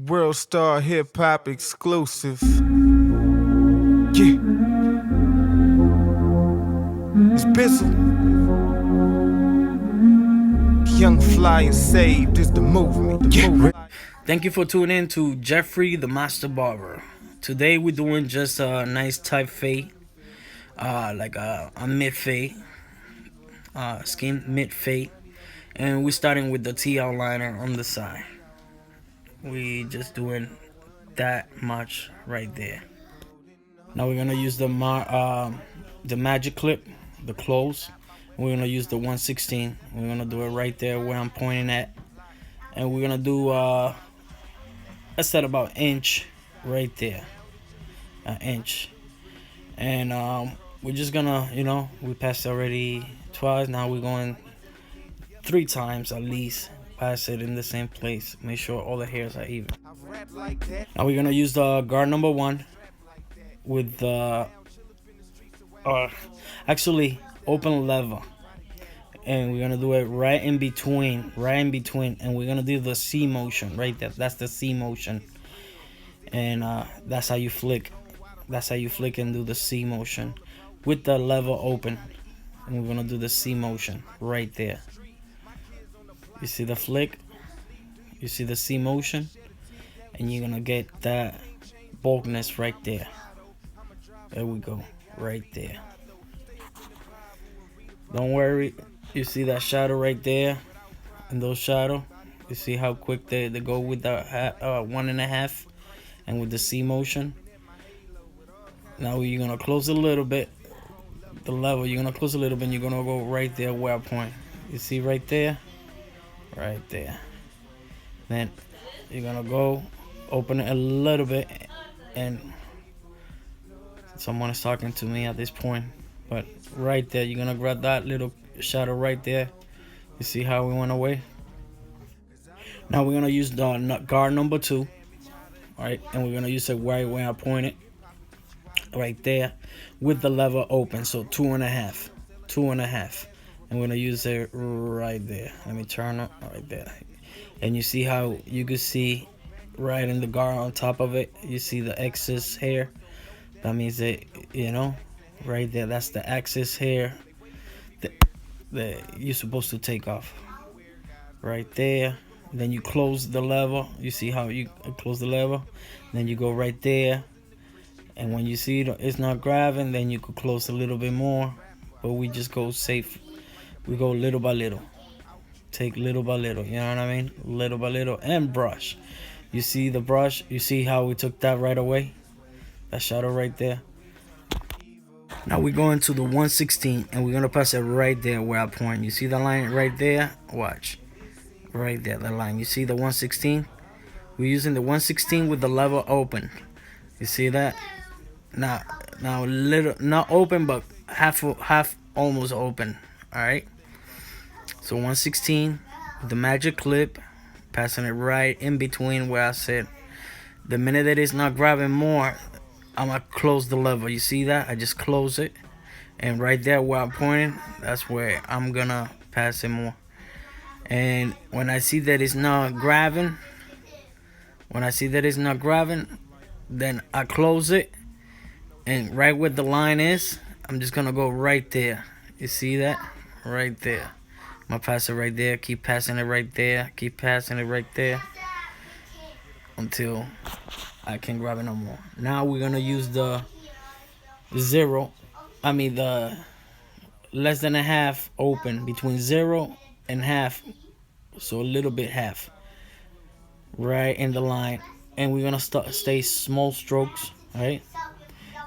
World Star Hip Hop exclusive. Yeah, it's Bizzle. Young Fly and Saved is the movement. Yeah. Thank you for tuning in to Jeffrey the Master Barber. Today we're doing just a nice type fade, like a mid fade, skin mid fade, and we're starting with the T outliner on the side. We just doing that much right there. Now we're gonna use the magic clip, the close. We're gonna use the 116. We're gonna do it right there where I'm pointing at, and we're gonna do let's set about inch right there, an inch, and we're just gonna, we passed already twice. Now we're going 3 times at least. Pass it in the same place. Make sure all the hairs are even. Now we're gonna use the guard number 1 with the actually open lever, and we're gonna do it right in between, and we're gonna do the C motion right there. That's the C motion, and that's how you flick. That's how you flick and do the C motion with the lever open, and we're gonna do the C motion right there. You see the flick, you see the C motion, and you're gonna get that bulkiness right there. There we go, right there. Don't worry, you see that shadow right there, and those shadow. You see how quick they go with the 1.5 and with the C motion. Now you're gonna close a little bit, the level. You're gonna close a little bit, and you're gonna go right there where I point. You see right there, right there. Then you're gonna go open it a little bit, and someone is talking to me at this point, but right there you're gonna grab that little shadow right there. You see how we went away? Now we're gonna use the guard number 2, right, and we're gonna use it right where I point it, right there, with the lever open. So 2.5, and we're gonna use it right there. Let me turn it right there, and you see how you can see right in the guard on top of it. You see the excess hair. That means that, right there, that's the excess hair that you're supposed to take off right there. Then you close the lever. You see how you close the lever, then you go right there, and when you see it's not grabbing, then you could close a little bit more. But we just go safe. We go little by little, take little by little, you know what I mean, little by little. And brush, you see the brush, you see how we took that right away, that shadow right there. Now we're going to the 116, and we're gonna pass it right there where I point. You see the line right there? Watch, right there, the line. You see the 116? We're using the 116 with the lever open. You see that? Now little, not open, but half almost open. All right. So 116, the magic clip, passing it right in between where I said. The minute that it's not grabbing more, I'm gonna close the lever. You see that? I just close it, and right there where I'm pointing, that's where I'm gonna pass it more. And when I see that it's not grabbing, then I close it, and right where the line is, I'm just gonna go right there. You see that? Right there. I'm gonna pass it right there. Keep passing it right there. Keep passing it right there until I can't grab it no more. Now we're gonna use the the less than a half open, between 0 and half, so a little bit half, right in the line. And we're gonna stay small strokes, right?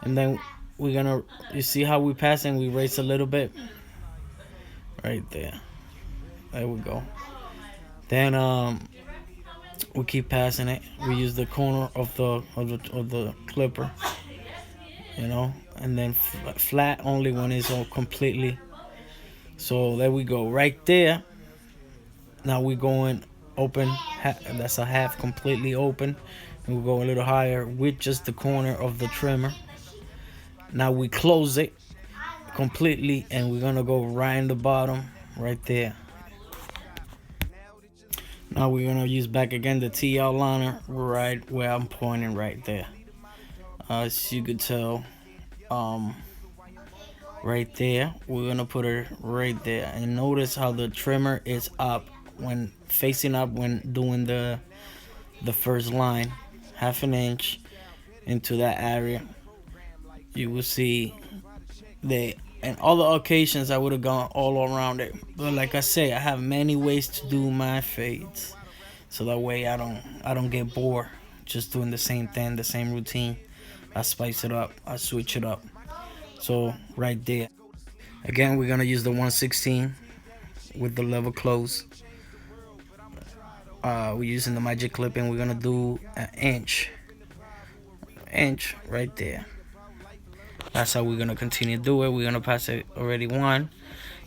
And then we're gonna, you see how we pass and we raise a little bit, right there. There we go. Then we keep passing it. We use the corner of the clipper, and then flat only when it's all completely. So there we go, right there. Now we're going open. That's a half completely open, and we'll go a little higher with just the corner of the trimmer. Now we close it completely, and we're gonna go right in the bottom, right there. Now we're gonna use back again the TL liner right where I'm pointing right there. As you could tell, right there, we're gonna put it right there. And notice how the trimmer is up when facing up when doing the first line, 1/2 inch into that area. You will see the and other occasions I would have gone all around it. But like I say, I have many ways to do my fades. So that way I don't get bored just doing the same thing, the same routine. I spice it up, I switch it up. So right there. Again, we're gonna use the 116 with the level close. We're using the magic clip and we're gonna do an inch right there. That's how we're gonna continue to do it. We're gonna pass it already one.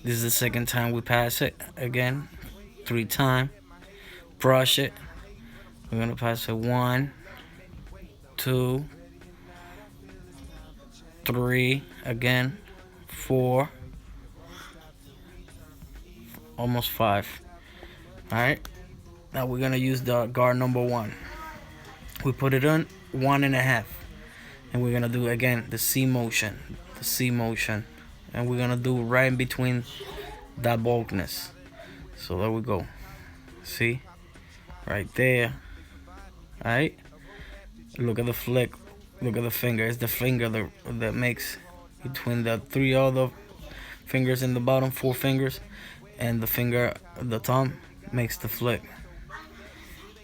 This is the second time we pass it. Again, 3 times. Brush it. We're gonna pass it 1, 2, 3. Again, 4, almost 5. All right. Now we're gonna use the guard number 1. We put it on 1.5. And we're gonna do again the C motion, and we're gonna do right in between that bulkness. So there we go. See, right there. All right. Look at the flick. Look at the finger. It's the finger that makes between the 3 other fingers in the bottom, 4 fingers, and the finger, the thumb, makes the flick.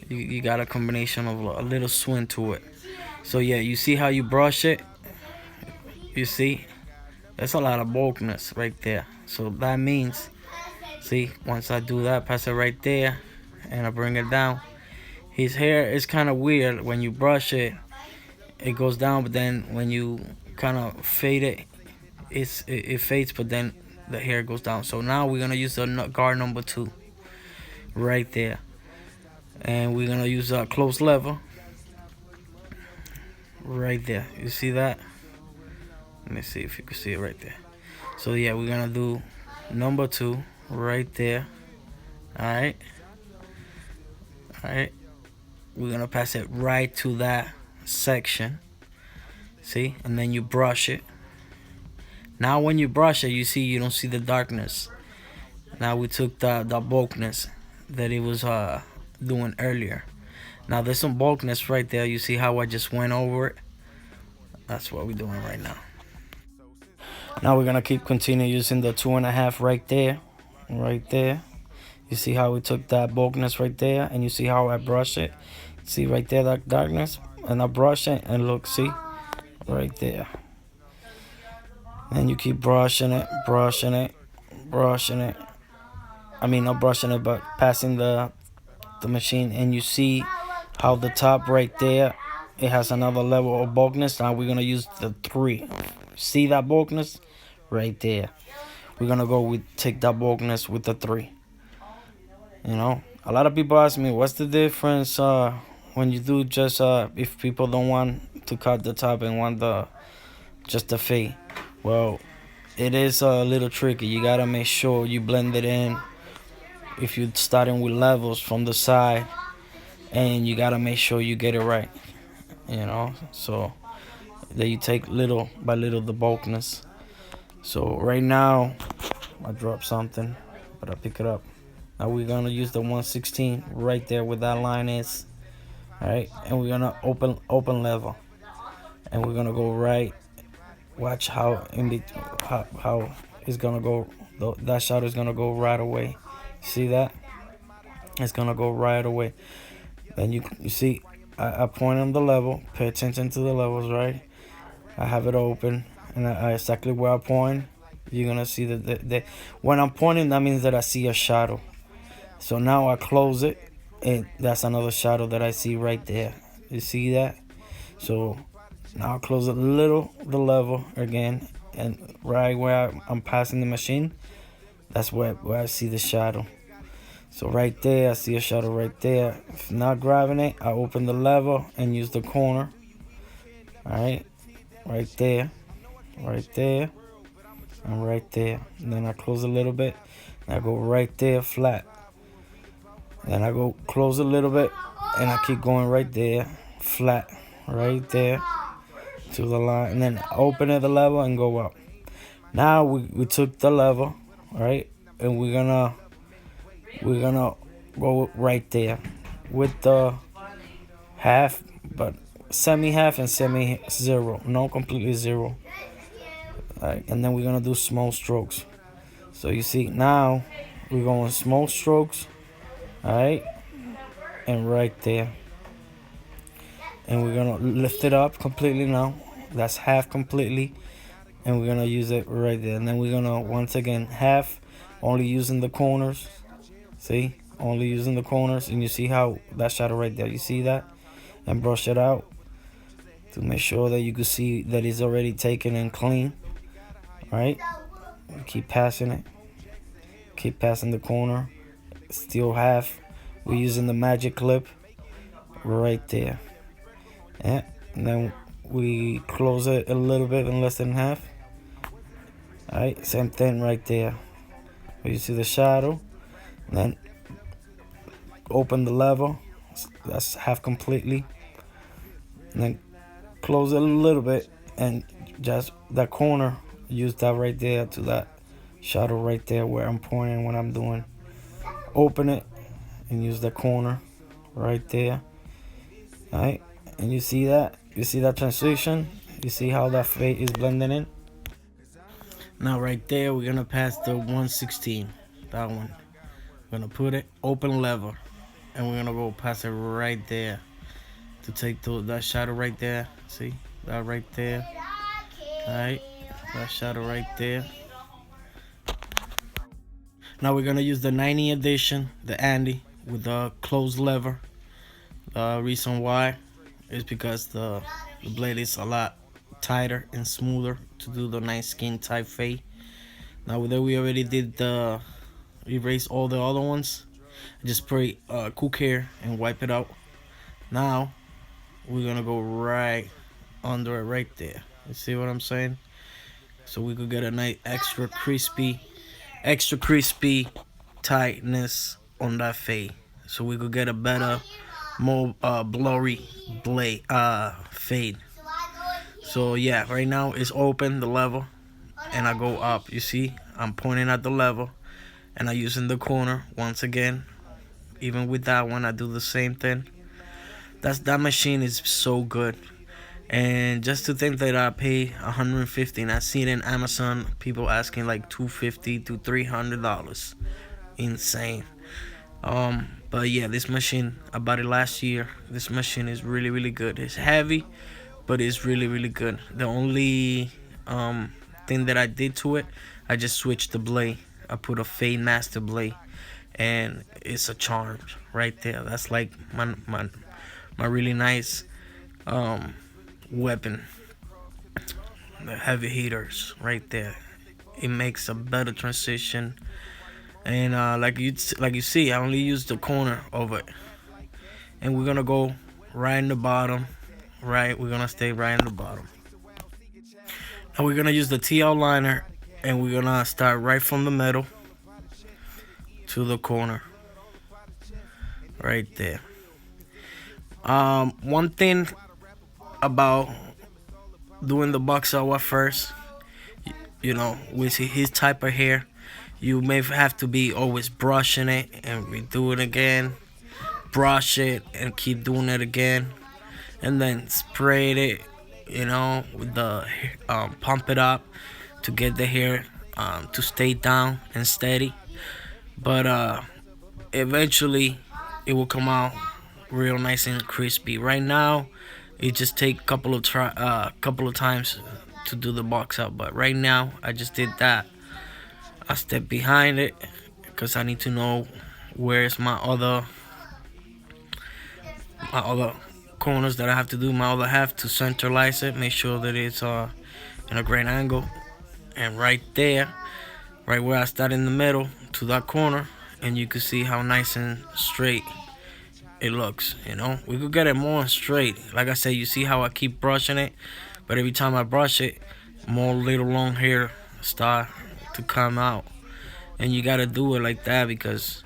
You got a combination of a little swing to it. So yeah, you see how you brush it? You see? That's a lot of bulkiness right there. So that means, see, once I do that, pass it right there, and I bring it down. His hair is kind of weird. When you brush it, it goes down, but then when you kind of fade it, it fades, but then the hair goes down. So now we're gonna use the guard number 2 right there. And we're gonna use a close lever right there. You see that? Let me see if you can see it right there. So yeah, we're gonna do number 2 right there. Alright. Alright. We're gonna pass it right to that section. See? And then you brush it. Now when you brush it, you see you don't see the darkness. Now we took the bulkiness that it was doing earlier. Now there's some bulkiness right there. You see how I just went over it? That's what we're doing right now. Now we're gonna continue using the 2.5 right there. Right there. You see how we took that bulkiness right there, and you see how I brush it? See right there, that darkness? And I brush it, and look, see? Right there. And you keep brushing it, brushing it, brushing it. I mean, not brushing it, but passing the machine, and you see how the top right there, it has another level of bulkiness. Now we're gonna use the 3. See that bulkiness right there? We're gonna go with take that bulkiness with the 3. You know, a lot of people ask me, what's the difference when you do just if people don't want to cut the top and want just the fade? Well, it is a little tricky. You gotta make sure you blend it in. If you're starting with levels from the side, and you gotta make sure you get it right, you know, so that you take little by little the bulkiness. So right now I dropped something, but I pick it up. Now we're gonna use the 116 right there where that line is. All right, and we're gonna open level, and we're gonna go right. Watch how how it's gonna go. That shot is gonna go right away. See that? It's gonna go right away. Then you see, I point on the level. Pay attention to the levels, right? I have it open, and I exactly where I point. You're gonna see that when I'm pointing, that means that I see a shadow. So now I close it, and that's another shadow that I see right there. You see that? So now I close a little the level again, and right where I'm passing the machine, that's where I see the shadow. So right there, I see a shadow right there. If not grabbing it, I open the lever and use the corner. Alright, right there, right there, and right there. And then I close a little bit, and I go right there flat. Then I go close a little bit, and I keep going right there, flat, right there to the line, and then open at the level and go up. Now we took the level, right, and we're gonna go right there with the half, but semi half and semi zero, no completely zero. Right, and then we're gonna do small strokes. So you see now we're going small strokes, all right, and right there, and we're gonna lift it up completely now. That's half completely, and we're gonna use it right there. And then we're gonna once again half, only using the corners. See, only using the corners, and you see how that shadow right there. You see that, and brush it out to make sure that you can see that it's already taken and clean. Right, keep passing it, keep passing the corner. Still half. We're using the magic clip right there. Yeah, and then we close it a little bit in less than half. Alright, same thing right there. You see the shadow, and then open the level. That's half completely, and then close it a little bit, and just that corner, use that right there to that shadow right there where I'm pointing when I'm doing. Open it and use the corner right there. Alright, and you see that transition. You see how that fade is blending in. Now right there we're gonna pass the 116, that one. We're gonna put it open lever, and we're gonna go pass it right there to take that shadow right there. See that right there. Alright, that shadow right there. Now we're gonna use the 90 edition, the Andy, with the closed lever. The reason why is because the blade is a lot tighter and smoother to do the nice skin type fade. Now that we already did the erase all the other ones, I just spray Cool Care and wipe it out. Now we're gonna go right under it right there. You see what I'm saying? So we could get a nice extra crispy tightness on that fade. So we could get a better, more blurry blade fade. So yeah, right now it's open the level, and I go up. You see, I'm pointing at the level, and I'm using the corner once again. Even with that one, I do the same thing. That machine is so good. And just to think that I pay $150, and I see it in Amazon, people asking like $250 to $300. Insane. But yeah, this machine, I bought it last year. This machine is really good. It's heavy, but it's really good. The only thing that I did to it, I just switched the blade. I put a Fade Master blade, and it's a charm right there. That's like my really nice weapon. The heavy hitters right there. It makes a better transition. And like you see, I only use the corner of it, and we're gonna go right in the bottom. Right, we're gonna stay right in the bottom. Now we're gonna use the TL liner, and we're gonna start right from the middle to the corner, right there. One thing about doing the box out first, you know, with his type of hair, you may have to be always brushing it and redo it again, brush it and keep doing it again, and then spray it, you know, with the pump it up to get the hair to stay down and steady. But eventually it will come out real nice and crispy. Right now it just take a couple of times to do the box out, but right now I just did that. I step behind it because I need to know where's my other corners that I have to do, my other half, to centralize it, make sure that it's in a great angle. And right there, right where I start in the middle to that corner, and you can see how nice and straight it looks. You know, we could get it more straight. Like I said, you see how I keep brushing it, but every time I brush it, more little long hair start to come out. And you gotta do it like that because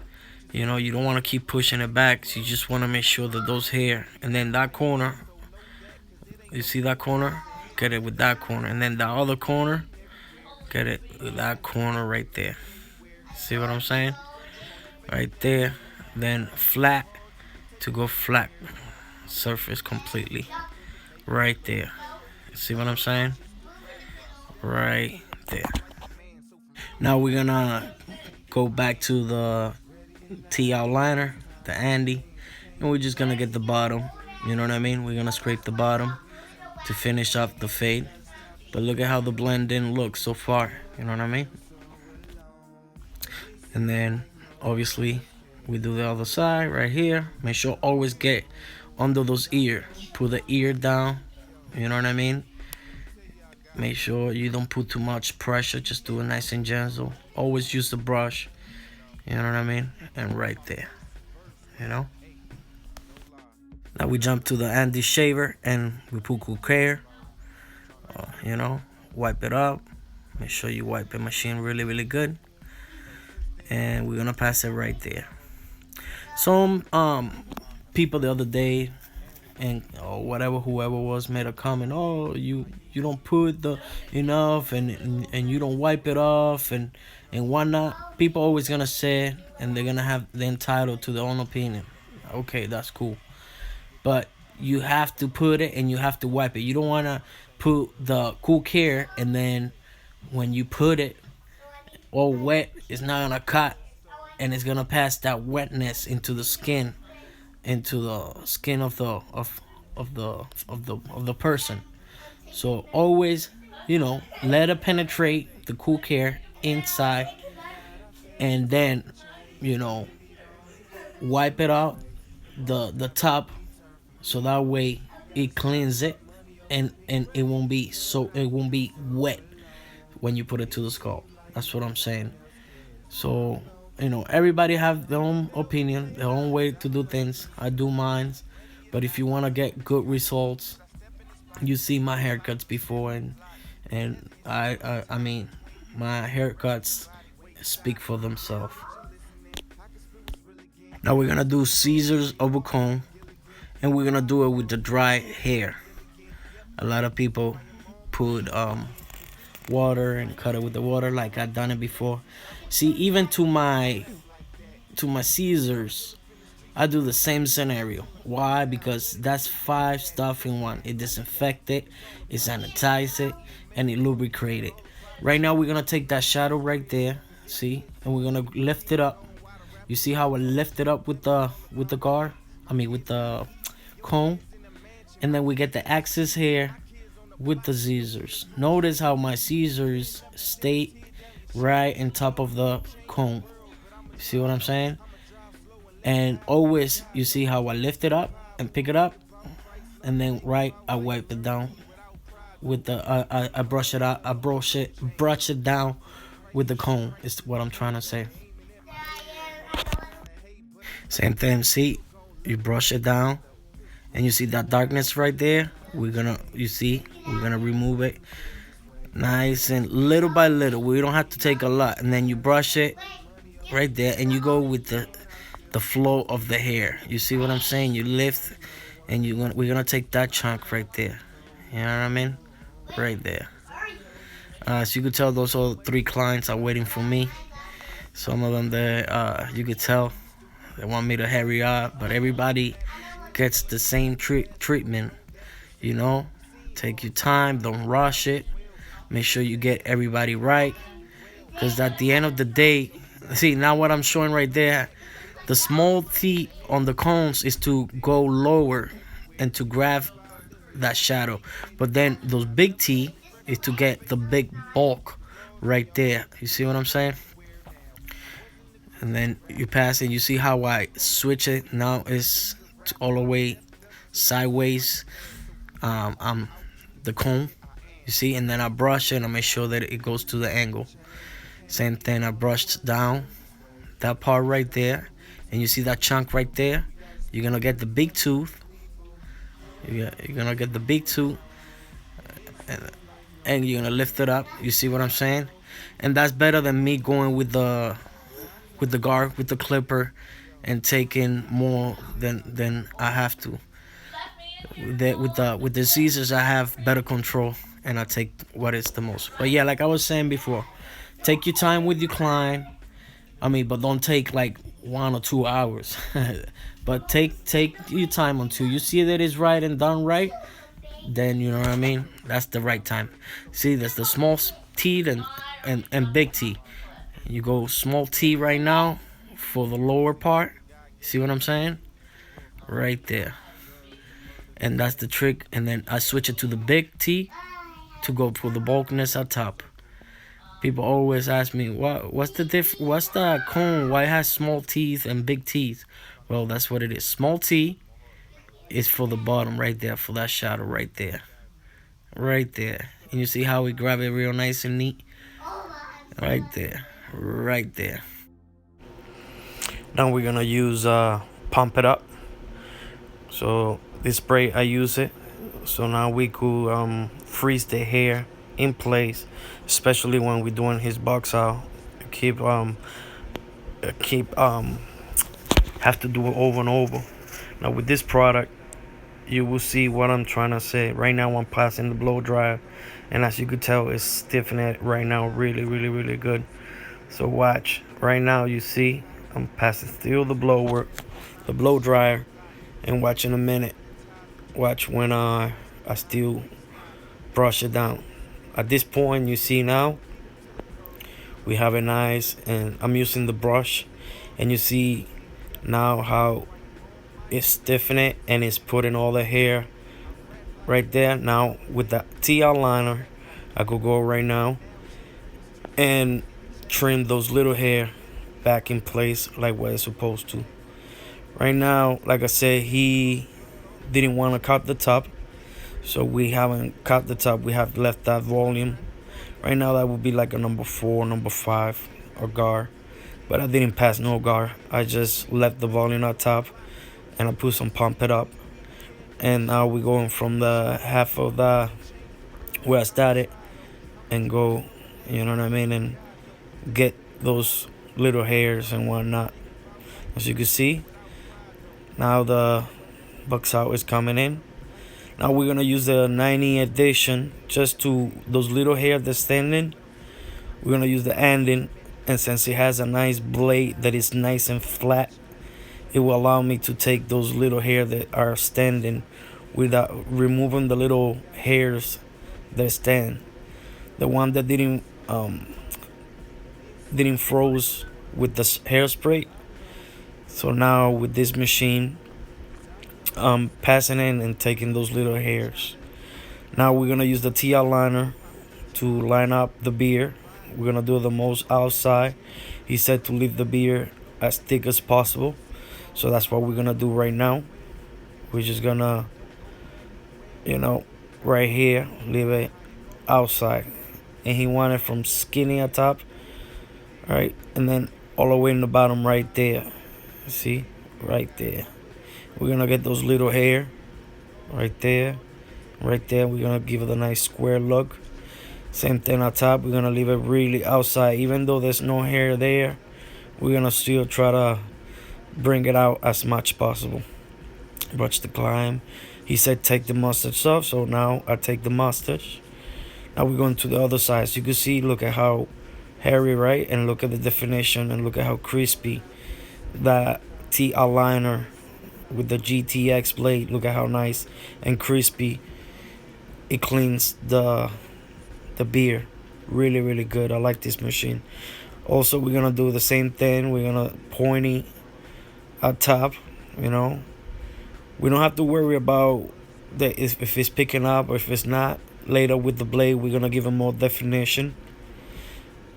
You know, you don't want to keep pushing it back. So you just want to make sure that those hair, and then that corner, you see that corner? Get it with that corner. And then the other corner, get it with that corner right there. See what I'm saying? Right there. Then flat to go flat surface completely. Right there. See what I'm saying? Right there. Now we're gonna go back to the T outliner, the Andy, and we're just gonna get the bottom. You know what I mean? We're gonna scrape the bottom to finish off the fade. But look at how the blend in looks so far. You know what I mean? And then obviously we do the other side right here. Make sure always get under those ears. Put the ear down. You know what I mean? Make sure you don't put too much pressure. Just do it nice and gentle. Always use the brush. You know what I mean? And right there. You know? Now we jump to the Andy shaver and we put cool care. You know, wipe it up. Make sure you wipe the machine really good. And we're gonna pass it right there. Some people the other day, and whatever, whoever was, made a comment. Oh, you don't put the enough, and you don't wipe it off, and whatnot. People always gonna say, and they're gonna have the entitled to their own opinion. Okay, that's cool, but you have to put it and you have to wipe it. You don't wanna put the cool care and then when you put it all wet, it's not gonna cut, and it's gonna pass that wetness into the skin of the person. So always, you know, let it penetrate the cool care inside, and then, you know, wipe it out the top, so that way it cleans it, and it won't be wet when you put it to the scalp. That's what I'm saying. So, you know, everybody have their own opinion, their own way to do things. I do mine, but if you want to get good results, you see my haircuts before, and I mean, my haircuts speak for themselves. Now we're gonna do scissors over comb, and we're gonna do it with the dry hair. A lot of people put water and cut it with the water, like I've done it before. See, even to my scissors, I do the same scenario. Why? Because that's 5 stuff in one. It disinfect it, it sanitize it, and it lubricate it. Right now we're gonna take that shadow right there, see, and we're gonna lift it up. You see how I lift it up with the with the comb, and then we get the excess hair with the scissors. Notice how my scissors stay right on top of the comb. See what I'm saying? And always, you see how I lift it up and pick it up, and then I wipe it down with the I brush it out. I brush it down with the comb. Is what I'm trying to say. Same thing. See, you brush it down, and you see that darkness right there. We're gonna remove it nice and little by little. We don't have to take a lot, and then you brush it right there, and you go with the flow of the hair. You see what I'm saying? You lift, and we're gonna take that chunk right there. You know what I mean? Right there. So you could tell those all 3 clients are waiting for me. Some of them you could tell they want me to hurry up, but everybody gets the same treatment. You know, take your time, don't rush it. Make sure you get everybody right, because at the end of the day, see now what I'm showing right there, the small T on the cones is to go lower and to grab that shadow, but then those big T is to get the big bulk right there. You see what I'm saying? And then you pass it. You see how I switch it now? It's all the way sideways. I'm the comb, you see, and then I brush it and I make sure that it goes to the angle. Same thing, I brushed down that part right there, and you see that chunk right there. You're gonna get the big tooth. You're gonna get the big tooth, and you're gonna lift it up. You see what I'm saying? And that's better than me going with the clipper and taking more than I have to. With the scissors, I have better control, and I take what is the most. But yeah, like I was saying before, take your time with your climb. I mean, but don't take like 1 or 2 hours. But take your time until you see that it's right and done right. Then you know what I mean. That's the right time. See, that's the small T and big T. You go small T right now for the lower part. See what I'm saying? Right there. And that's the trick. And then I switch it to the big T to go for the bulkiness at top. People always ask me, what's the what's the cone? Why it has small teeth and big teeth? Well, that's what it is. Small T is for the bottom right there, for that shadow right there. Right there. And you see how we grab it real nice and neat? Right there. Right there. Now we're gonna use Pump It Up. So this spray, I use it. So now we could freeze the hair in place, especially when we're doing his box out. Keep have to do it over and over. Now with this product, you will see what I'm trying to say. Right now I'm passing the blow dryer, and as you could tell, it's stiffening it right now really good. So watch. Right now you see I'm passing through the blow dryer, and watch in a minute. Watch when I still brush it down. At this point, you see now we have it nice, and I'm using the brush, and you see now how it's stiffening it and it's putting all the hair right there. Now with the T liner, I could go right now and trim those little hair back in place like what it's supposed to. Right now, like I said, he didn't want to cut the top, so we haven't cut the top. We have left that volume. Right now that would be like a number 4, number 5 or gar, but I didn't pass no gar. I just left the volume at top, and I put some Pump It Up. And now we're going from the half of the where I started and go, you know what I mean, and get those little hairs and whatnot. As you can see, now the box out is coming in. Now we're gonna use the 90 edition just to those little hair that's standing. We're gonna use the ending, and since it has a nice blade that is nice and flat, it will allow me to take those little hair that are standing without removing the little hairs that stand. The one that didn't froze with the hairspray. So now with this machine, passing in and taking those little hairs. Now we're gonna use the T liner to line up the beard. We're gonna do the most outside. He said to leave the beard as thick as possible, so that's what we're gonna do right now. We're just gonna, right here, leave it outside. And he wanted from skinny at top, right, and then all the way in the bottom right there. See, right there. We're gonna get those little hair right there. Right there, we're gonna give it a nice square look. Same thing on top, we're gonna leave it really outside. Even though there's no hair there, we're gonna still try to bring it out as much possible. Brush the climb. He said take the mustache off, so now I take the mustache. Now we're going to the other side. So you can see, look at how hairy, right? And look at the definition, and look at how crispy that T liner with the GTX blade. Look at how nice and crispy it cleans the beard. Really good. I like this machine. Also, we're gonna do the same thing. We're gonna pointy at top. We don't have to worry about that if it's picking up or if it's not. Later with the blade, we're gonna give it more definition.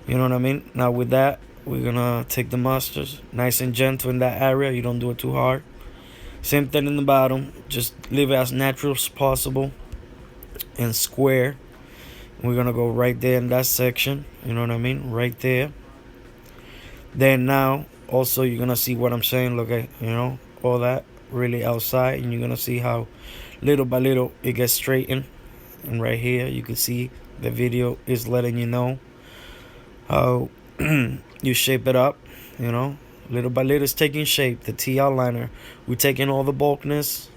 You know what I mean? Now with that, we're gonna take the mustard, nice and gentle in that area. You don't do it too hard. Same thing in the bottom. Just leave it as natural as possible and square. We're gonna go right there in that section. You know what I mean? Right there. Then now, also you're gonna see what I'm saying. Look at, all that really outside, and you're gonna see how little by little it gets straightened. And right here, you can see the video is letting you know how you shape it up. Little by little, it's taking shape. The T outliner, we're taking all the bulkness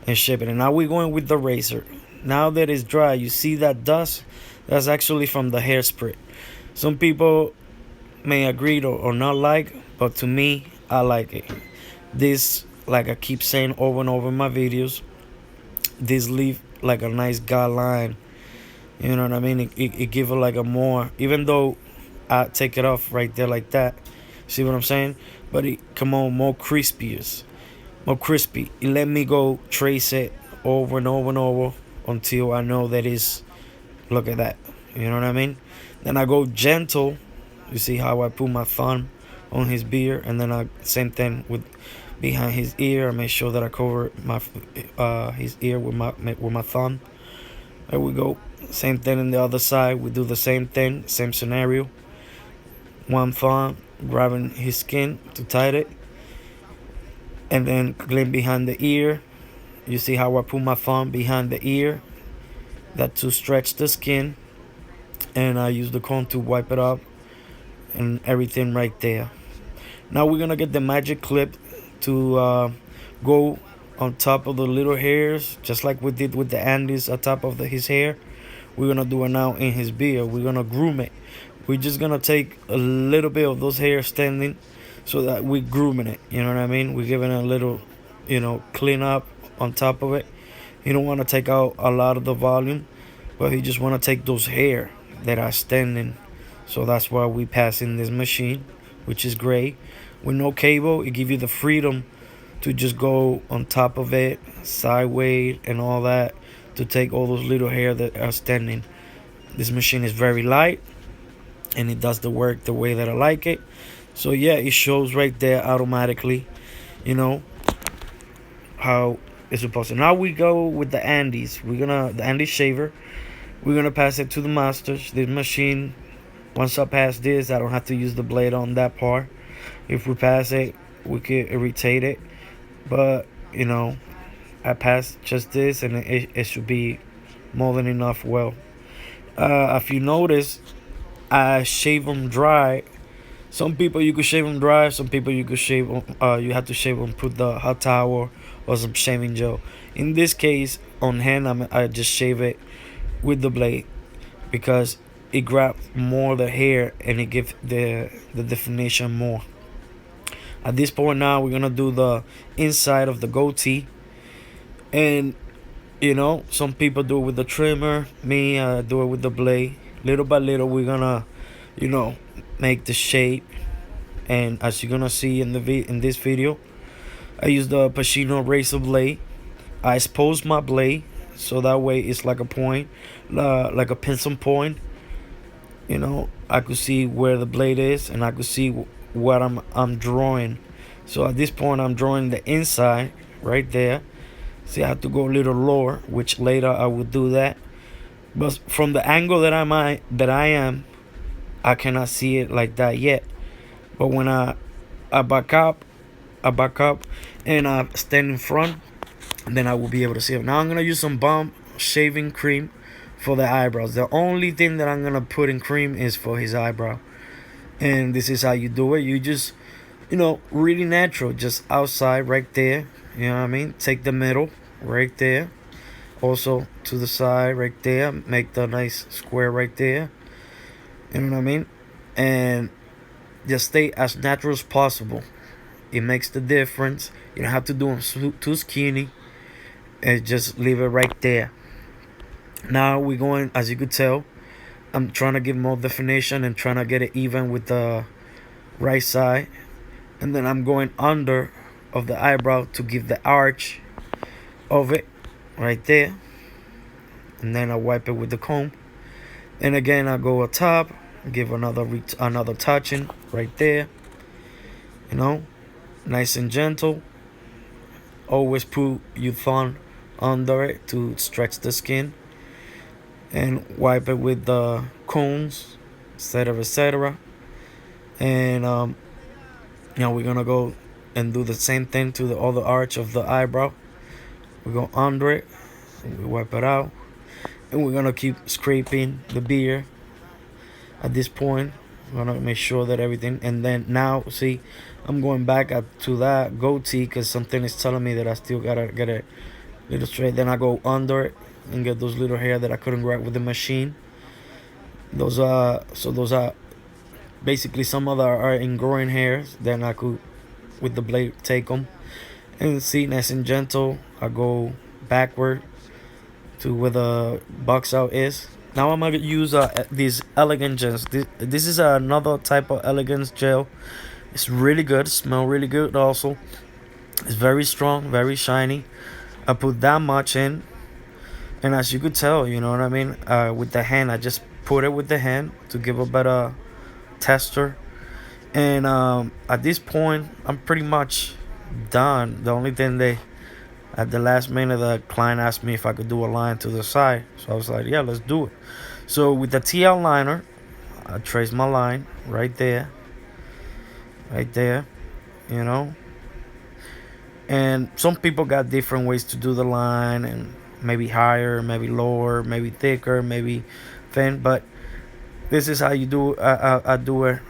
and shaping it. Now we're going with the razor. Now that it's dry, you see that dust? That's actually from the hairspray. Some people may agree or not like, but to me, I like it. This, like I keep saying over and over in my videos, this leave like a nice guideline. You know what I mean? It give it like a more, even though I take it off right there like that. See what I'm saying? But it come on more crispier, more crispy. It let me go trace it over and over and over until I know that it's, look at that. You know what I mean? Then I go gentle. You see how I put my thumb on his beard, and then I same thing with behind his ear. I make sure that I cover my his ear with my thumb. There we go. Same thing in the other side. We do the same thing, same scenario. One thumb grabbing his skin to tight it, and then clean behind the ear. You see how I put my thumb behind the ear, that to stretch the skin, and I use the comb to wipe it up and everything right there. Now we're gonna get the magic clip to go on top of the little hairs, just like we did with the Andes on top of his hair. We're gonna do it now in his beard. We're gonna groom it. We're just gonna take a little bit of those hairs standing, so that we're grooming it. You know what I mean? We're giving it a little, clean up on top of it. You don't want to take out a lot of the volume, but you just want to take those hair that are standing. So that's why we pass in this machine, which is great. With no cable, it gives you the freedom to just go on top of it, sideways, and all that, to take all those little hair that are standing. This machine is very light, and it does the work the way that I like it. So yeah, it shows right there automatically, how it's supposed to. Now we go with the Andes. The Andes shaver. We're gonna pass it to the masters. This machine, once I pass this, I don't have to use the blade on that part. If we pass it, we could irritate it. But I passed just this, and it should be more than enough. Well, if you notice, I shave them dry. Some people you could shave them dry. Some people you could shave them. You have to shave them. Put the hot towel or some shaving gel. In this case, on hand, I just shave it with the blade, because it grabs more the hair and it gives the definition more. At this point now, we're gonna do the inside of the goatee, and some people do it with the trimmer. Me, I do it with the blade. Little by little, we're gonna, make the shape. And as you're gonna see in this video, I use the Pacino razor blade. I expose my blade, so that way it's like a point, like a pencil point. I could see where the blade is, and I could see what I'm drawing. So at this point, I'm drawing the inside right there. See, I have to go a little lower, which later I will do that. But from the angle that I am, I cannot see it like that yet. But when I back up, and I stand in front, then I will be able to see it. Now I'm gonna use some balm shaving cream for the eyebrows. The only thing that I'm gonna put in cream is for his eyebrow. And this is how you do it. You just, really natural, just outside right there. You know what I mean? Take the middle right there. Also to the side right there. Make the nice square right there. You know what I mean? And just stay as natural as possible. It makes the difference. You don't have to do them too skinny. And just leave it right there. Now we're going, as you could tell, I'm trying to give more definition and trying to get it even with the right side. And then I'm going under of the eyebrow to give the arch of it right there. And then I wipe it with the comb. And again, I go on top, give another touching right there. Nice and gentle. Always put your thumb under it to stretch the skin, and wipe it with the combs, etc. And we're gonna go and do the same thing to the other arch of the eyebrow. We go under it, we wipe it out, and we're gonna keep scraping the beard. At this point, I'm gonna make sure that everything, and then now see, I'm going back up to that goatee because something is telling me that I still gotta get a little straight. Then I go under it and get those little hair that I couldn't grab with the machine. Those are basically some other are ingrowing hairs. Then I could with the blade take them and see, nice and gentle. I go backward to where the box out is. Now I'm gonna use these elegant gels. This is another type of elegance gel. It's really good, smell really good also. It's very strong, very shiny. I put that much in, and as you could tell, you know what I mean, with the hand, I just put it with the hand to give a better texture. And at this point, I'm pretty much done. The only thing at the last minute, the client asked me if I could do a line to the side, so I was like, yeah, let's do it. So with the TL liner, I trace my line right there, you know. And some people got different ways to do the line, and maybe higher, maybe lower, maybe thicker, maybe thin. But this is how you do. I do it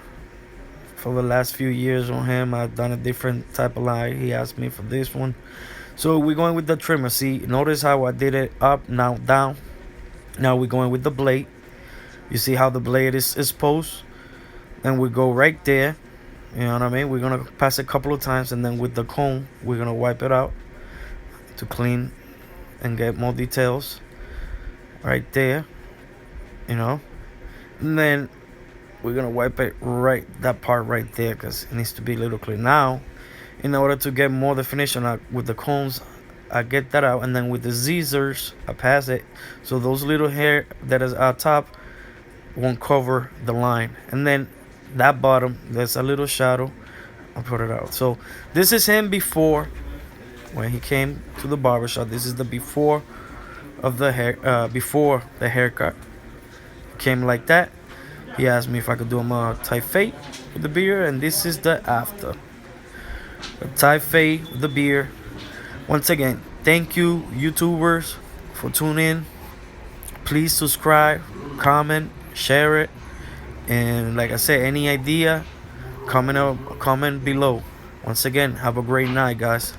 for the last few years on him. I've done a different type of line. He asked me for this one. So we're going with the trimmer. See, notice how I did it up, now down. Now we're going with the blade. You see how the blade is exposed, and we go right there. You know what I mean? We're gonna pass a couple of times, and then with the comb, we're gonna wipe it out to clean and get more details right there. You know, and then we're gonna wipe it right, that part right there, because it needs to be a little clean. Now, in order to get more definition with the combs, I get that out, and then with the scissors, I pass it, so those little hair that is on top won't cover the line. And then that bottom, there's a little shadow, I put it out. So this is him before, when he came to the barbershop. This is the before of the hair, before the haircut. Came like that. He asked me if I could do him a tight fade with the beard, and this is the after. A tight fade with the beard. Once again, thank you, YouTubers, for tuning in. Please subscribe, comment, share it, and like I said, any idea, comment below. Once again, have a great night, guys.